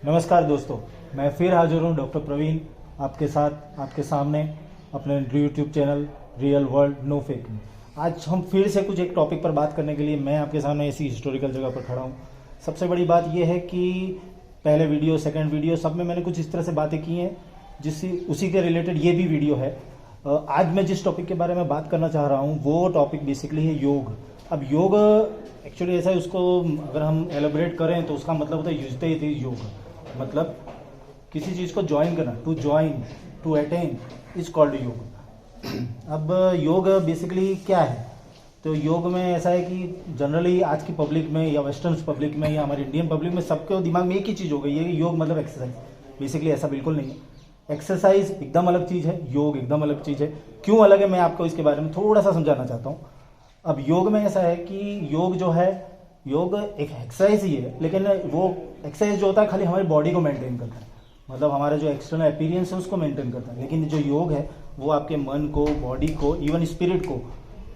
नमस्कार दोस्तों, मैं फिर हाजिर हूँ डॉक्टर प्रवीण आपके साथ आपके सामने अपने YouTube channel Real World No Fake में। आज हम फिर से कुछ एक टॉपिक पर बात करने के लिए मैं आपके सामने ऐसी हिस्टोरिकल जगह पर खड़ा हूँ। सबसे बड़ी बात यह है कि पहले वीडियो सेकंड वीडियो सब में मैंने कुछ इस तरह से बातें की हैं जिससे उसी के रिलेटेड ये भी वीडियो है। आज मैं जिस टॉपिक के बारे में बात करना चाह रहा हूँ वो टॉपिक बेसिकली है योग। अब योग एक्चुअली ऐसा है, उसको अगर हम एलोबरेट करें तो उसका मतलब होता है युजते ही योग, मतलब किसी चीज़ को ज्वाइन करना, to join to attain is called yoga. अब योग बेसिकली क्या है, तो योग में ऐसा है कि जनरली आज की पब्लिक में या वेस्टर्न पब्लिक में या हमारे इंडियन पब्लिक में सबके दिमाग में एक ही चीज़ हो गई है कि योग मतलब एक्सरसाइज। बेसिकली ऐसा बिल्कुल नहीं है। एक्सरसाइज एकदम अलग चीज़ है, योग एकदम अलग चीज़ है। क्यों अलग है मैं आपको इसके बारे में थोड़ा सा समझाना चाहता हूँ। अब योग में ऐसा है कि योग जो है, योग एक एक्सरसाइज ही है, लेकिन वो एक्सरसाइज जो होता है खाली हमारी बॉडी को मेंटेन करता है, मतलब हमारा जो एक्सटर्नल अपीयरेंस है उसको मेंटेन करता है। लेकिन जो योग है वो आपके मन को, बॉडी को, इवन स्पिरिट को,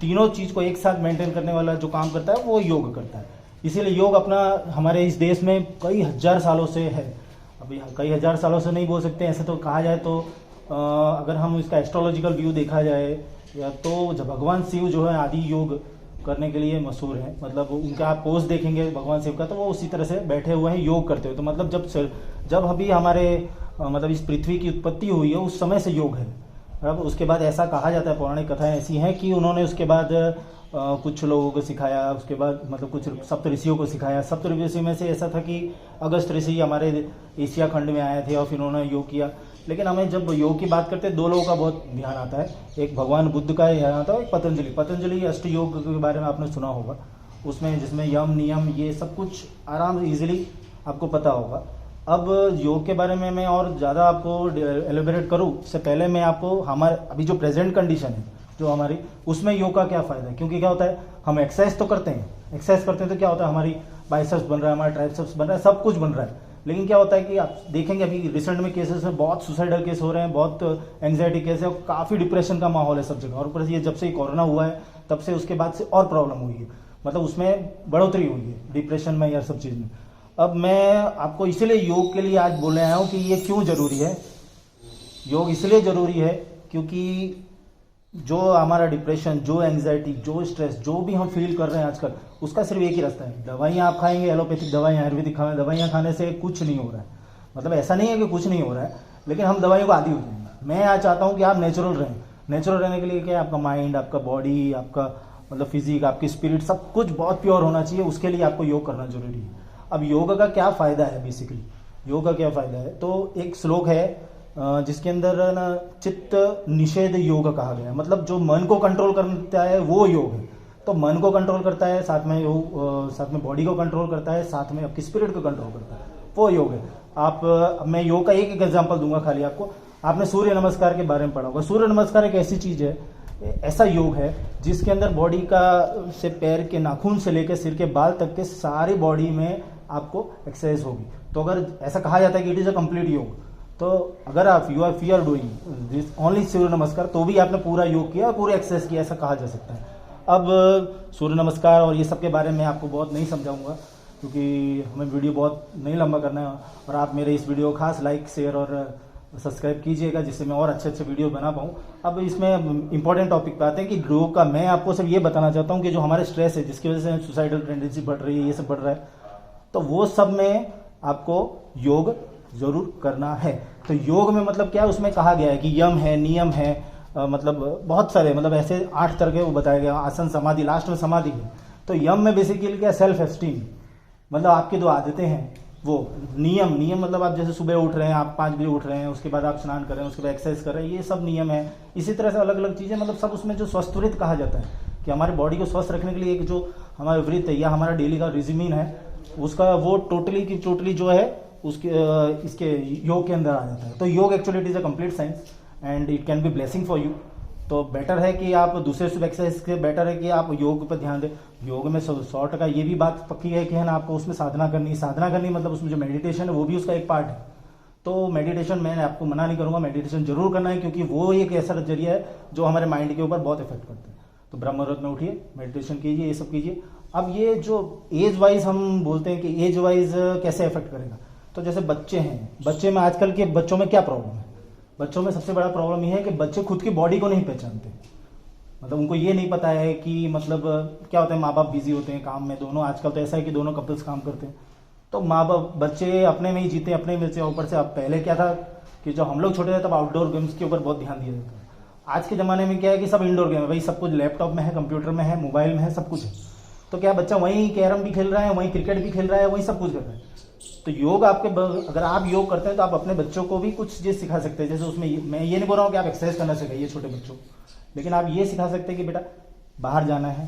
तीनों चीज़ को एक साथ मेंटेन करने वाला जो काम करता है वो योग करता है। इसीलिए योग अपना हमारे इस देश में कई हजार सालों से है। अभी कई हजार सालों से नहीं बोल सकते, ऐसे तो कहा जाए तो अगर हम इसका एस्ट्रोलॉजिकल व्यू देखा जाए या तो जब भगवान शिव जो है आदि योग करने के लिए मशहूर है, मतलब उनका आप पोस्ट देखेंगे भगवान शिव का तो वो उसी तरह से बैठे हुए हैं, योग करते हुए। तो मतलब जब अभी हमारे मतलब इस पृथ्वी की उत्पत्ति हुई है उस समय से योग है। अब उसके बाद ऐसा कहा जाता है, पौराणिक कथाएं ऐसी हैं कि उन्होंने उसके बाद कुछ लोगों को सिखाया, उसके बाद मतलब कुछ सप्त ऋषियों को सिखाया। सप्त ऋषि में से ऐसा था कि अगस्त ऋषि हमारे एशिया खंड में आए थे और फिर उन्होंने योग किया। लेकिन हमें जब योग की बात करते हैं दो लोगों का बहुत ध्यान आता है, एक भगवान बुद्ध का ध्यान आता है, एक पतंजलि अष्ट योग के बारे में आपने सुना होगा, उसमें जिसमें यम नियम ये सब कुछ आराम से ईजिली आपको पता होगा। अब योग के बारे में मैं और ज़्यादा आपको एलोबरेट करूँ उससे पहले मैं आपको हमारे अभी जो प्रेजेंट कंडीशन है जो हमारी, उसमें योग का क्या फ़ायदा है। क्योंकि क्या होता है, हम एक्सरसाइज तो करते हैं, एक्सरसाइज करते हैं तो क्या होता है, हमारी बाइसेप्स बन रहा है, हमारा ट्राइसेप्स बन रहा है, सब कुछ बन रहा है। लेकिन क्या होता है कि आप देखेंगे अभी रिसेंट में केसेस में बहुत सुसाइडल केस हो रहे हैं, बहुत एंग्जाइटी केस है, काफ़ी डिप्रेशन का माहौल है सब जगह। और ऊपर से ये जब से कोरोना हुआ है तब से उसके बाद से और प्रॉब्लम हुई है, मतलब उसमें बढ़ोतरी हुई है डिप्रेशन में या सब चीज़ में। अब मैं आपको इसलिए योग के लिए आज बोलने आया हूँ कि ये क्यों ज़रूरी है। योग इसलिए ज़रूरी है क्योंकि जो हमारा डिप्रेशन, जो एंग्जाइटी, जो स्ट्रेस, जो भी हम फील कर रहे हैं आजकल, उसका सिर्फ एक ही रास्ता है। दवाइयाँ आप खाएंगे, एलोपैथिक दवाइयाँ, आयुर्वेदिक दवाइयाँ खाने से कुछ नहीं हो रहा है। मतलब ऐसा नहीं है कि कुछ नहीं हो रहा है, लेकिन हम दवाइयों को आदी हो जाएंगे। मैं आज चाहता हूँ कि आप नेचुरल रहें। नेचुरल रहने के लिए क्या है, आपका माइंड, आपका बॉडी, आपका मतलब फिजिक, आपकी स्पिरिट, सब कुछ बहुत प्योर होना चाहिए। उसके लिए आपको योग करना जरूरी है। अब योग का क्या फ़ायदा है, बेसिकली योग का क्या फ़ायदा है, तो एक श्लोक है जिसके अंदर ना चित्त निषेध योग कहा गया है। मतलब जो मन को कंट्रोल करता है वो योग है। तो मन को कंट्रोल करता है, साथ में योग, साथ में बॉडी को कंट्रोल करता है, साथ में आपकी स्पिरिट को कंट्रोल करता है, वो योग है। मैं योग का एक एग्जांपल दूंगा खाली आपको। आपने सूर्य नमस्कार के बारे में पढ़ा होगा। सूर्य नमस्कार एक ऐसी चीज है, ऐसा योग है जिसके अंदर बॉडी का से पैर के नाखून से लेकर सिर के बाल तक के सारी बॉडी में आपको एक्सरसाइज होगी। तो अगर ऐसा कहा जाता है कि इट इज अ कंप्लीट योग, तो अगर आप you are doing this only surya namaskar तो भी आपने पूरा योग किया, पूरे एक्सरसाइज किया, ऐसा कहा जा सकता है। अब सूर्य नमस्कार और ये सब के बारे में आपको बहुत नहीं समझाऊंगा क्योंकि हमें वीडियो बहुत नहीं लंबा करना है। और आप मेरे इस वीडियो को खास लाइक, शेयर और सब्सक्राइब कीजिएगा जिससे मैं और अच्छे अच्छे वीडियो बना पाऊँ। अब इसमें इंपॉर्टेंट टॉपिक पे आते हैं कि योग का मैं आपको सिर्फ ये बताना चाहता हूँ कि जो हमारे स्ट्रेस है जिसकी वजह से सुसाइडल टेंडेंसी बढ़ रही है, ये सब बढ़ रहा है, तो वो सब में आपको योग जरूर करना है। तो योग में मतलब क्या है, उसमें कहा गया है कि यम है, नियम है, मतलब बहुत सारे, मतलब ऐसे 8 तरह के वो बताया गया, आसन, समाधि, लास्ट में समाधि है। तो यम में बेसिकली क्या, सेल्फ एस्टीम, मतलब आपकी जो आदतें हैं वो। नियम मतलब आप जैसे सुबह उठ रहे हैं, आप 5 बजे उठ रहे हैं, उसके बाद आप स्नान कर रहे हैं, उसके बाद एक्सरसाइज कर रहे हैं, ये सब नियम है। इसी तरह से अलग अलग चीज़ें, मतलब सब उसमें जो स्वस्थ कहा जाता है कि हमारे बॉडी को स्वस्थ रखने के लिए एक जो हमारा व्रत है या हमारा डेली का रिजिमिन है, उसका वो टोटली की टोटली जो है उसके इसके योग के अंदर आ जाता है। तो योग actually it is a complete science and it can be blessing for you. तो बेटर है कि आप दूसरे सब एक्सरसाइज के बेटर है कि आप योग पर ध्यान दें। योग में 100% ये भी बात पक्की है कि है ना, आपको उसमें साधना करनी मतलब उसमें जो मेडिटेशन है वो भी उसका एक पार्ट है। तो मेडिटेशन मैं आपको मना नहीं करूंगा, मेडिटेशन जरूर करना है क्योंकि वो एक ऐसा जरिया है जो हमारे माइंड के ऊपर बहुत इफेक्ट करता है। तो ब्रह्म मुहूर्त में उठिए, मेडिटेशन कीजिए, ये सब कीजिए। अब ये जो एज वाइज हम बोलते हैं कि एज वाइज कैसे इफेक्ट करेगा, तो जैसे बच्चे हैं, बच्चे में आजकल के बच्चों में क्या प्रॉब्लम है? बच्चों में सबसे बड़ा प्रॉब्लम ये है कि बच्चे खुद की बॉडी को नहीं पहचानते। मतलब उनको ये नहीं पता है कि मतलब क्या होता है, माँ बाप बिजी होते हैं काम में, दोनों आजकल तो ऐसा है कि दोनों कपल्स काम करते हैं, तो माँ बाप बच्चे अपने में ही जीते, अपने में से। ऊपर से अब पहले क्या था कि जब हम लोग छोटे थे तब आउटडोर गेम्स के ऊपर बहुत ध्यान दिया जाता था। आज के ज़माने में क्या है कि सब इंडोर गेम है भाई, सब कुछ लैपटॉप में है, कंप्यूटर में है, मोबाइल में है, सब कुछ है। तो क्या बच्चा वहीं कैरम भी खेल रहा है, वहीं क्रिकेट भी खेल रहा है, वहीं सब कुछ कर रहा है। तो योग अगर आप योग करते हैं तो आप अपने बच्चों को भी कुछ चीज़ सिखा सकते हैं। जैसे उसमें मैं ये नहीं बोल रहा हूँ कि आप एक्सरसाइज करना सिखाइए छोटे बच्चों को, लेकिन आप ये सिखा सकते हैं कि बेटा बाहर जाना है,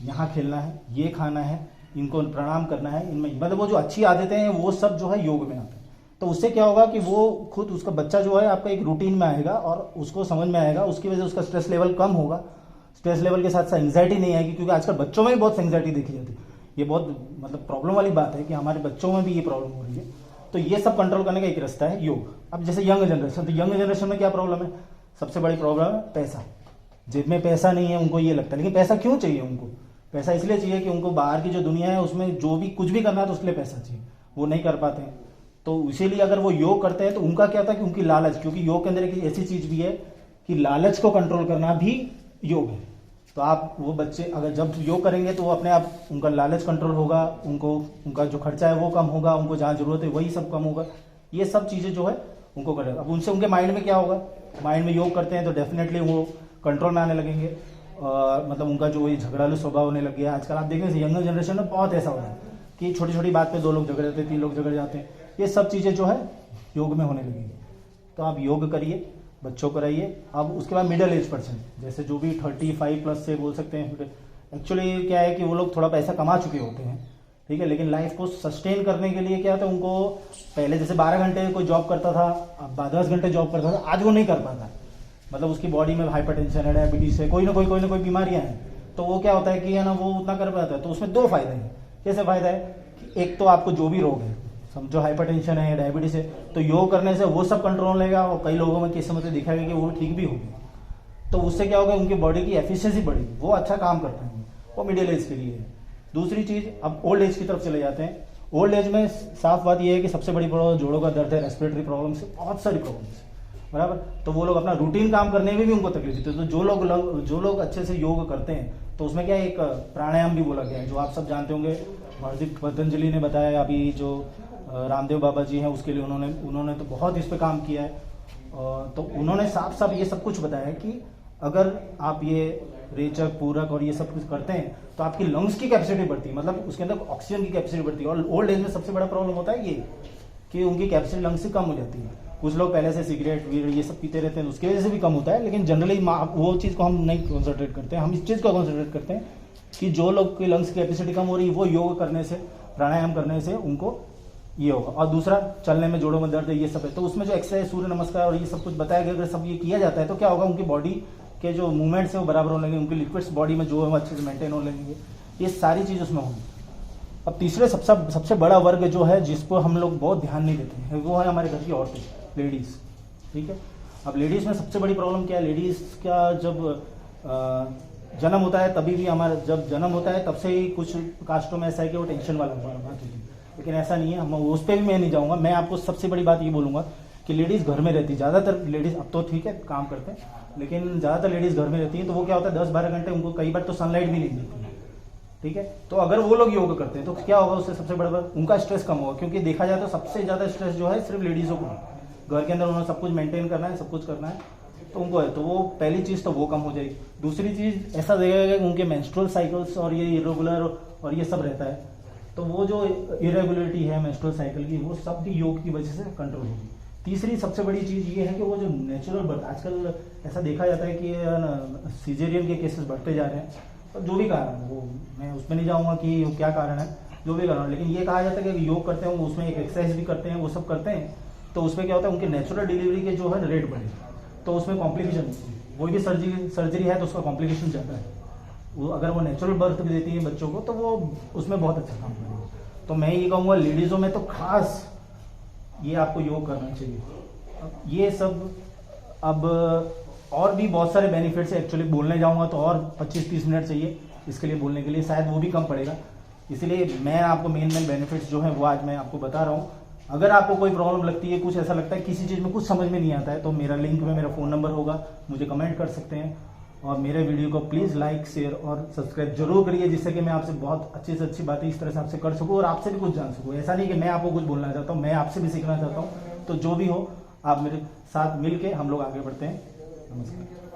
यहाँ खेलना है, ये खाना है, इनको प्रणाम करना है, इनमें मतलब वो जो अच्छी आदतें हैं वो सब जो है योग में आते हैं। तो उससे क्या होगा कि वो खुद उसका बच्चा जो है आपका एक रूटीन में आएगा और उसको समझ में आएगा, उसकी वजह से उसका स्ट्रेस लेवल कम होगा। स्ट्रेस लेवल के साथ साथ एंग्जाइटी नहीं आएगी, क्योंकि आजकल बच्चों में भी बहुत एंग्जाइटी देखी जाती है। ये बहुत मतलब प्रॉब्लम वाली बात है कि हमारे बच्चों में भी ये प्रॉब्लम हो रही है। तो ये सब कंट्रोल करने का एक रास्ता है योग। अब जैसे यंग जनरेशन, तो यंग जनरेशन में क्या प्रॉब्लम है? सबसे बड़ी प्रॉब्लम है पैसा। जेब में पैसा नहीं है, उनको ये लगता है। लेकिन पैसा क्यों चाहिए उनको? पैसा इसलिए चाहिए कि उनको बाहर की जो दुनिया है उसमें जो भी कुछ भी करना है तो उसके लिए पैसा चाहिए, वो नहीं कर पाते हैं। तो इसीलिए अगर वो योग करते हैं तो उनका क्या होता है कि उनकी लालच, क्योंकि योग के अंदर एक ऐसी चीज भी है कि लालच को कंट्रोल करना भी योग है। तो आप वो बच्चे अगर जब योग करेंगे तो वो अपने आप उनका लालच कंट्रोल होगा, उनको उनका जो खर्चा है वो कम होगा, उनको जहाँ जरूरत है वही सब कम होगा। ये सब चीज़ें जो है उनको करेगा। अब उनसे उनके माइंड में क्या होगा? माइंड में योग करते हैं तो डेफिनेटली वो कंट्रोल में आने लगेंगे। मतलब उनका जो ये झगड़ालू स्वभाव होने लग गया आजकल। आप देखें यंगर जनरेशन में बहुत ऐसा हो रहा है कि छोटी छोटी बात पे 2 लोग झगड़ जाते हैं, 3 लोग झगड़ जाते हैं। ये सब चीज़ें जो है योग में होने लगेंगी। तो आप योग करिए, बच्चों को कराइए। अब उसके बाद मिडिल एज पर्सन, जैसे जो भी 35 प्लस से बोल सकते हैं। एक्चुअली क्या है कि वो लोग थोड़ा पैसा कमा चुके होते हैं, ठीक है, लेकिन लाइफ को सस्टेन करने के लिए क्या था, उनको पहले जैसे 12 घंटे कोई जॉब करता था, अब 10 घंटे जॉब करता था, आज वो नहीं कर पाता। मतलब उसकी बॉडी में हाइपरटेंशन है, डायबिटीज है, कोई ना कोई बीमारियां हैं। तो वो क्या होता है कि है ना, वो उतना कर पाता है। तो उसमें 2 फायदे हैं। कैसे फायदा है कि एक तो आपको जो भी रोग है, समझो हाइपरटेंशन है, डायबिटीज है, तो योग करने से वो सब कंट्रोल रहेगा। और कई लोगों में किस्मत दिखाएगा कि वो ठीक भी होगी। तो उससे क्या होगा, उनकी बॉडी की एफिशिएंसी बढ़ेगी, वो अच्छा काम कर पाएंगे। वो मिडिल एज के लिए है। दूसरी चीज, अब ओल्ड एज की तरफ चले जाते हैं। ओल्ड एज में साफ बात यह है कि सबसे बड़ी प्रॉब्लम जोड़ों का दर्द है, रेस्पिरेटरी प्रॉब्लम्स, बहुत सारी प्रॉब्लम्स, बराबर। तो वो लोग अपना रूटीन काम करने में भी उनको तकलीफ होती है। तो जो लोग अच्छे से योग करते हैं तो उसमें क्या है, एक प्राणायाम भी बोला गया है, जो आप सब जानते होंगे। पतंजलि ने बताया, अभी जो रामदेव बाबा जी हैं उसके लिए उन्होंने तो बहुत इस पे काम किया है। तो उन्होंने साफ साफ ये सब कुछ बताया कि अगर आप ये रेचक, पूरक और ये सब कुछ करते हैं तो आपकी लंग्स की कैपेसिटी बढ़ती है, मतलब उसके अंदर ऑक्सीजन की कैपेसिटी बढ़ती है। और ओल्ड एज में सबसे बड़ा प्रॉब्लम होता है ये कि उनकी कैपेसिटी लंग्स से कम हो जाती है। कुछ लोग पहले से सिगरेट ये सब पीते रहते हैं, उसकी वजह से भी कम होता है। लेकिन जनरली वो चीज़ को हम नहीं कॉन्सेंट्रेट करते हैं, हम इस चीज़ को कॉन्सेंट्रेट करते हैं कि जो लोग की लंग्स की कैपेसिटी कम हो रही है वो योग करने से, प्राणायाम करने से उनको ये होगा। और दूसरा, चलने में जोड़ों में दर्द है, ये सब है। तो उसमें जो एक्सरसाइज, सूर्य नमस्कार और ये सब कुछ बताया गया, अगर सब ये किया जाता है तो क्या होगा, उनकी बॉडी के जो मूवमेंट्स है वो बराबर होने लगेंगे, उनकी लिक्विड्स बॉडी में जो है वो अच्छे से मेंटेन होने लगेंगे। ये सारी चीज़ उसमें होंगी। अब तीसरे सबसे बड़ा वर्ग जो है जिसको हम लोग बहुत ध्यान नहीं देते हैं, वो है हमारे घर की औरतें, लेडीज़, ठीक है। अब लेडीज़ में सबसे बड़ी प्रॉब्लम क्या है, लेडीज़ का जब जन्म होता है तभी भी जब जन्म होता है तब से ही कुछ कास्टों में ऐसा है कि वो टेंशन वाला बात होती है, लेकिन ऐसा नहीं है। हम उस पर भी मैं नहीं जाऊँगा। मैं आपको सबसे बड़ी बात ये बोलूँगा कि लेडीज़ घर में रहती है, ज़्यादातर लेडीज़, अब तो ठीक है काम करते हैं, लेकिन ज़्यादातर लेडीज़ घर में रहती हैं। तो वो क्या होता है, 10-12 घंटे उनको कई बार तो सनलाइट भी नहीं मिलती है, ठीक है। तो अगर वो लोग योग करते हैं तो क्या होगा, उससे सबसे बड़ा उनका स्ट्रेस कम होगा। क्योंकि देखा जाए तो सबसे ज़्यादा स्ट्रेस जो है सिर्फ लेडीज़ों को, घर के अंदर उन्होंने सब कुछ मेंटेन करना है, सब कुछ करना है, तो उनको है। तो वो पहली चीज़ तो वो कम हो जाएगी। दूसरी चीज़, ऐसा देखेगा कि उनके मेंस्ट्रुअल साइकिल्स और ये इरेगुलर और ये सब रहता है, तो वो जो इरेगुलरिटी है मेंस्ट्रुअल साइकिल की, वो सब भी योग की वजह से कंट्रोल होगी। तीसरी सबसे बड़ी चीज़ ये है कि वो जो नेचुरल बर्थ, आजकल ऐसा देखा जाता है कि सीजेरियन के केसेस बढ़ते जा रहे हैं। तो जो भी कारण, वो मैं उसमें नहीं जाऊँगा कि क्या कारण है, जो भी कारण, लेकिन ये कहा जाता है कि योग करते हैं वो, उसमें एक एक्सरसाइज भी करते हैं, वो सब करते हैं, तो उसमें क्या होता है, उनके नेचुरल डिलीवरी के जो है रेट बढ़े, तो उसमें कॉम्प्लिकेशन, कोई भी सर्जरी है तो उसका कॉम्प्लिकेशन ज़्यादा है। वो अगर वो नेचुरल बर्थ भी देती है बच्चों को तो वो उसमें बहुत अच्छा काम करेगा। तो मैं ये कहूँगा लेडीज़ों में तो खास ये आपको योग करना चाहिए। ये सब अब और भी बहुत सारे बेनिफिट्स है, एक्चुअली बोलने जाऊँगा तो और 25-30 मिनट चाहिए इसके लिए बोलने के लिए, शायद वो भी कम पड़ेगा। इसलिए मैं आपको मेन बेनिफिट्स जो है वो आज मैं आपको बता रहा हूँ। अगर आपको कोई प्रॉब्लम लगती है, कुछ ऐसा लगता है किसी चीज़ में कुछ समझ में नहीं आता है, तो मेरा लिंक में मेरा फ़ोन नंबर होगा, मुझे कमेंट कर सकते हैं। और मेरे वीडियो को प्लीज़ लाइक, शेयर और सब्सक्राइब जरूर करिए, जिससे कि मैं आपसे बहुत अच्छी से अच्छी बातें इस तरह से आपसे कर सकूँ और आपसे भी कुछ जान सकूँ। ऐसा नहीं कि मैं आपको कुछ बोलना चाहता हूँ, मैं आपसे भी सीखना चाहता हूँ। तो जो भी हो, आप मेरे साथ मिल के हम लोग आगे बढ़ते हैं। नमस्कार।